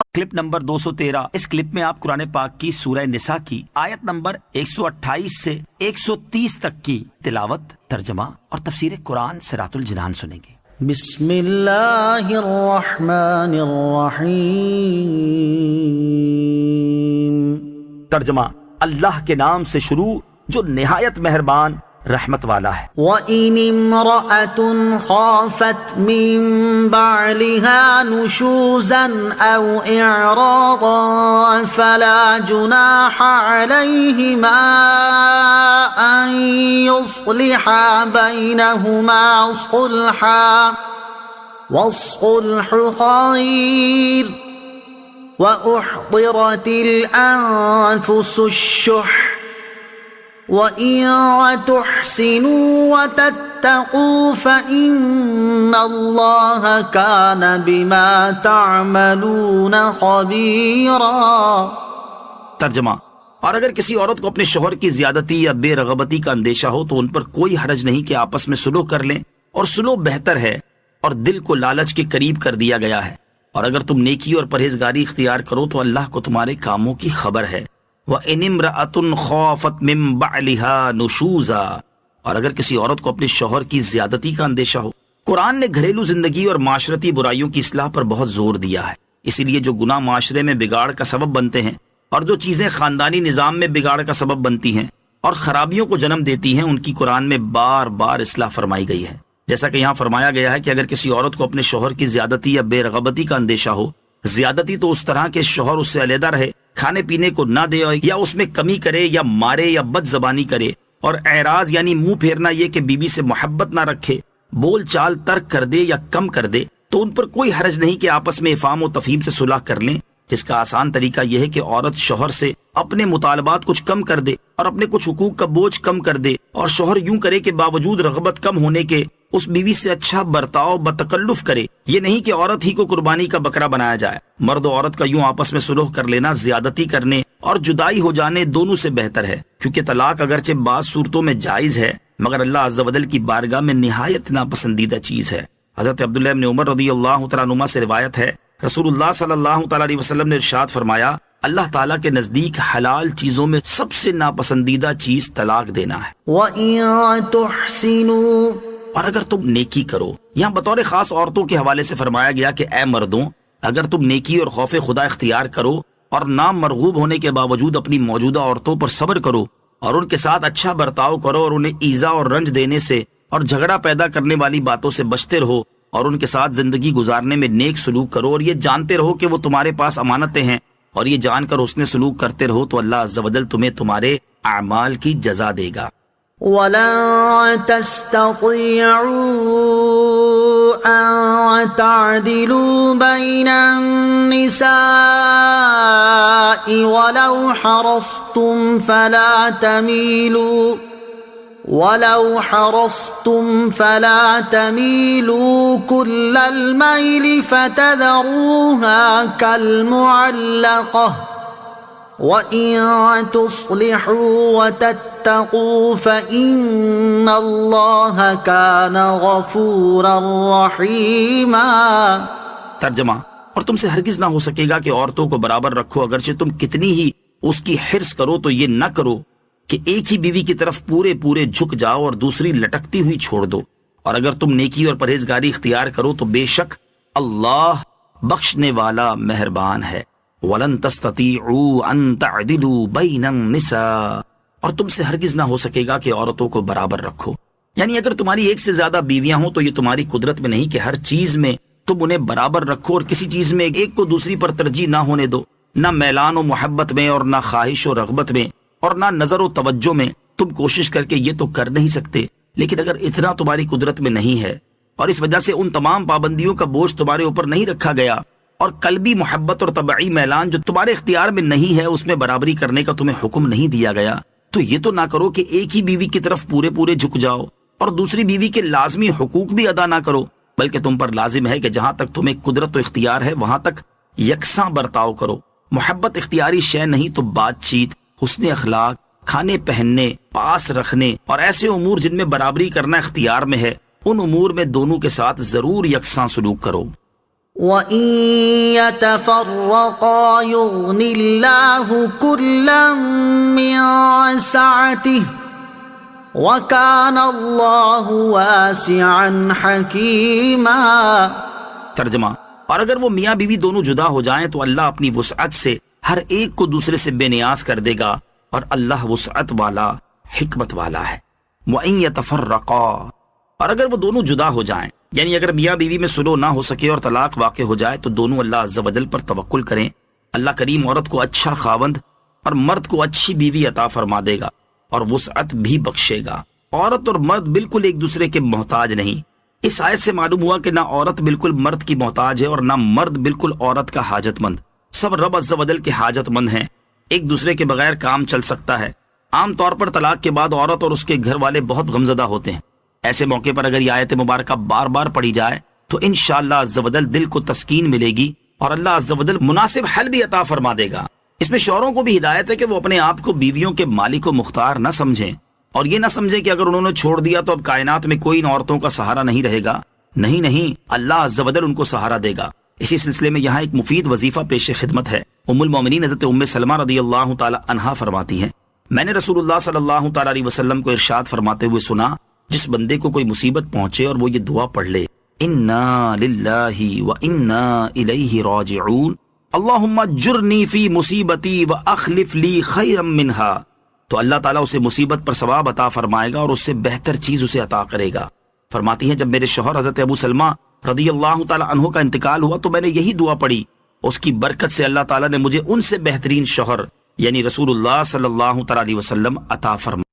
Clip number 213۔ اس clip میں آپ قرآن پاک کی سورہ نساء کی آیت نمبر 128 سے 130 تک کی تلاوت، ترجمہ اور تفسیر قرآن صراط الجنان سنیں گے۔ بسم اللہ الرحمن الرحیم۔ ترجمہ، اللہ کے نام سے شروع جو نہایت مہربان رحمت والا ہے۔ وَإِنِ امْرَأَةٌ خَافَتْ مِن بَعْلِهَا نُشُوزًا أَوْ إِعْرَاضًا فَلَا جُنَاحَ عَلَيْهِمَا أَن يُصْلِحَا بَيْنَهُمَا صُلْحًا وَالصُّلْحُ خَيْرٌ وَأُحْضِرَتِ الْأَنفُسُ الشُّحَّ وَإِن تُحْسِنُوا وَتَتَّقُوا فَإِنَّ اللَّهَ كَانَ بِمَا تَعْمَلُونَ خَبِيرًا۔ ترجمہ، اور اگر کسی عورت کو اپنے شوہر کی زیادتی یا بے رغبتی کا اندیشہ ہو تو ان پر کوئی حرج نہیں کہ آپس میں صلح کر لیں، اور صلح بہتر ہے اور دل کو لالچ کے قریب کر دیا گیا ہے۔ اور اگر تم نیکی اور پرہیزگاری اختیار کرو تو اللہ کو تمہارے کاموں کی خبر ہے۔ وَإِنِ امْرَأَةٌ خَافَتْ مِن بَعْلِهَا نُشُوزًا، اور اگر کسی عورت کو اپنے شوہر کی زیادتی کا اندیشہ ہو۔ قرآن نے گھریلو زندگی اور معاشرتی برائیوں کی اصلاح پر بہت زور دیا ہے، اسی لیے جو گناہ معاشرے میں بگاڑ کا سبب بنتے ہیں اور جو چیزیں خاندانی نظام میں بگاڑ کا سبب بنتی ہیں اور خرابیوں کو جنم دیتی ہیں، ان کی قرآن میں بار بار اصلاح فرمائی گئی ہے۔ جیسا کہ یہاں فرمایا گیا ہے کہ اگر کسی عورت کو اپنے شوہر کی زیادتی یا بے رغبتی کا اندیشہ ہو، زیادتی تو اس طرح کہ شوہر اس سے علیحدہ رہے، کھانے پینے کو نہ دے یا اس میں کمی کرے یا مارے یا بد زبانی کرے، اور اعراض یعنی منہ پھیرنا یہ کہ بیوی سے محبت نہ رکھے، بول چال ترک کر دے یا کم کر دے، تو ان پر کوئی حرج نہیں کہ آپس میں افہام و تفہیم سے صلح کر لیں، جس کا آسان طریقہ یہ ہے کہ عورت شوہر سے اپنے مطالبات کچھ کم کر دے اور اپنے کچھ حقوق کا بوجھ کم کر دے، اور شوہر یوں کرے کہ باوجود رغبت کم ہونے کے اس بیوی سے اچھا برتاؤ بتکلف کرے۔ یہ نہیں کہ عورت ہی کو قربانی کا بکرا بنایا جائے۔ مرد و عورت کا یوں آپس میں صلح کر لینا زیادتی کرنے اور جدائی ہو جانے دونوں سے بہتر ہے، کیونکہ طلاق اگرچہ بعض صورتوں میں جائز ہے مگر اللہ عز و جل کی بارگاہ میں نہایت ناپسندیدہ چیز ہے۔ حضرت عبداللہ بن عمر رضی اللہ تعالیٰ عنہما سے روایت ہے، رسول اللہ صلی اللہ تعالیٰ علیہ وسلم نے ارشاد فرمایا، اللہ تعالیٰ کے نزدیک حلال چیزوں میں سب سے ناپسندیدہ چیز طلاق دینا ہے۔ وَإِن تُحْسِنُوا، اور اگر تم نیکی کرو، یہاں بطور خاص عورتوں کے حوالے سے فرمایا گیا کہ اے مردوں، اگر تم نیکی اور خوف خدا اختیار کرو اور نام مرغوب ہونے کے باوجود اپنی موجودہ عورتوں پر صبر کرو اور ان کے ساتھ اچھا برتاؤ کرو اور انہیں ایذا اور رنج دینے سے اور جھگڑا پیدا کرنے والی باتوں سے بچتے رہو اور ان کے ساتھ زندگی گزارنے میں نیک سلوک کرو، اور یہ جانتے رہو کہ وہ تمہارے پاس امانتیں ہیں، اور یہ جان کر حسن سلوک کرتے رہو تو اللہ عز و جل تمہیں تمہارے اعمال کی جزا دے گا۔ وَلَن تَسْتَطِيعُوا أَن تَعْدِلُوا بَيْنَ النِّسَاءِ وَلَوْ حَرَصْتُمْ فَلَا تَمِيلُوا كُلَّ الْمَيْلِ فَتَذَرُوهَا كَالْمُعَلَّقَةِ وَإِن تُصْلِحُوا وَتَتَّقُوا فَإِنَّ اللَّهَ كَانَ غَفُورًا رَحِيمًا۔ ترجمہ، اور تم سے ہرگز نہ ہو سکے گا کہ عورتوں کو برابر رکھو، اگرچہ تم کتنی ہی اس کی حرص کرو تو یہ نہ کرو کہ ایک ہی بیوی کی طرف پورے جھک جاؤ اور دوسری لٹکتی ہوئی چھوڑ دو، اور اگر تم نیکی اور پرہیزگاری اختیار کرو تو بے شک اللہ بخشنے والا مہربان ہے۔ وَلَن تَسْتَطِيعُوا أَن تَعْدِلُوا بَيْنَ النِّسَاءِ، اور تم سے ہرگز نہ ہو سکے گا کہ عورتوں کو برابر رکھو، یعنی اگر تمہاری ایک سے زیادہ بیویاں ہوں تو یہ تمہاری قدرت میں نہیں کہ ہر چیز میں تم انہیں برابر رکھو، اور کسی چیز میں ایک کو دوسری پر ترجیح نہ ہونے دو، نہ میلان و محبت میں اور نہ خواہش و رغبت میں اور نہ نظر و توجہ میں۔ تم کوشش کر کے یہ تو کر نہیں سکتے، لیکن اگر اتنا تمہاری قدرت میں نہیں ہے اور اس وجہ سے ان تمام پابندیوں کا بوجھ تمہارے اوپر نہیں رکھا گیا، اور قلبی محبت اور طبعی میلان جو تمہارے اختیار میں نہیں ہے اس میں برابری کرنے کا تمہیں حکم نہیں دیا گیا، تو یہ تو نہ کرو کہ ایک ہی بیوی کی طرف پورے جھک جاؤ اور دوسری بیوی کے لازمی حقوق بھی ادا نہ کرو، بلکہ تم پر لازم ہے کہ جہاں تک تمہیں قدرت و اختیار ہے وہاں تک یکساں برتاؤ کرو۔ محبت اختیاری شے نہیں تو بات چیت، حسن اخلاق، کھانے پہننے، پاس رکھنے اور ایسے امور جن میں برابری کرنا اختیار میں ہے، ان امور میں دونوں کے ساتھ ضرور یکساں سلوک کرو۔ وَإِن يَتَفَرَّقَا يُغْنِ اللَّهُ كُلًّا مِّن سَعَتِهِ وَكَانَ اللَّهُ وَاسِعًا حَكِيمًا۔ ترجمہ، اور اگر وہ میاں بیوی دونوں جدا ہو جائیں تو اللہ اپنی وسعت سے ہر ایک کو دوسرے سے بے نیاز کر دے گا، اور اللہ وسعت والا حکمت والا ہے۔ وَإِن يَتَفَرَّقَا، اور اگر وہ دونوں جدا ہو جائیں، یعنی اگر میاں بیوی میں صلح نہ ہو سکے اور طلاق واقع ہو جائے تو دونوں اللہ عز و جل پر توکل کریں۔ اللہ کریم عورت کو اچھا خاوند اور مرد کو اچھی بیوی عطا فرما دے گا اور وسعت بھی بخشے گا۔ عورت اور مرد بالکل ایک دوسرے کے محتاج نہیں۔ اس آیت سے معلوم ہوا کہ نہ عورت بالکل مرد کی محتاج ہے اور نہ مرد بالکل عورت کا حاجت مند۔ سب رب عز و جل کے حاجت مند ہیں، ایک دوسرے کے بغیر کام چل سکتا ہے۔ عام طور پر طلاق کے بعد عورت اور اس کے گھر والے بہت غمزدہ ہوتے ہیں۔ ایسے موقع پر اگر یہ آیت مبارکہ بار بار پڑھی جائے تو انشاءاللہ عز و جل دل کو تسکین ملے گی اور اللہ عز و جل مناسب حل بھی عطا فرما دے گا۔ اس میں شوہروں کو بھی ہدایت ہے کہ وہ اپنے آپ کو بیویوں کے مالک و مختار نہ سمجھیں، اور یہ نہ سمجھیں کہ اگر انہوں نے چھوڑ دیا تو اب کائنات میں کوئی ان عورتوں کا سہارا نہیں رہے گا۔ نہیں، اللہ عز و جل ان کو سہارا دے گا۔ اسی سلسلے میں یہاں ایک مفید وظیفہ پیش خدمت ہے۔ ام المومنین حضرت ام سلمہ رضی اللہ تعالی عنہا فرماتی ہیں، میں نے رسول اللہ صلی اللہ تعالی علیہ وسلم کو ارشاد فرماتے ہوئے سنا، جس بندے کو کوئی مصیبت پہنچے اور وہ یہ دعا پڑھ لے، انا للہ و انا الیہ راجعون، اللہم اجرنی فی مصیبتی و اخلف لی خیرا منہا، تو اللہ تعالیٰ اسے مصیبت پر ثواب عطا فرمائے گا اور اس سے بہتر چیز اسے عطا کرے گا۔ فرماتی ہیں جب میرے شوہر حضرت ابو سلمہ رضی اللہ تعالیٰ عنہ کا انتقال ہوا تو میں نے یہی دعا پڑھی، اس کی برکت سے اللہ تعالیٰ نے مجھے ان سے بہترین شوہر یعنی رسول اللہ صلی اللہ تعالیٰ علیہ وسلم عطا فرمایا۔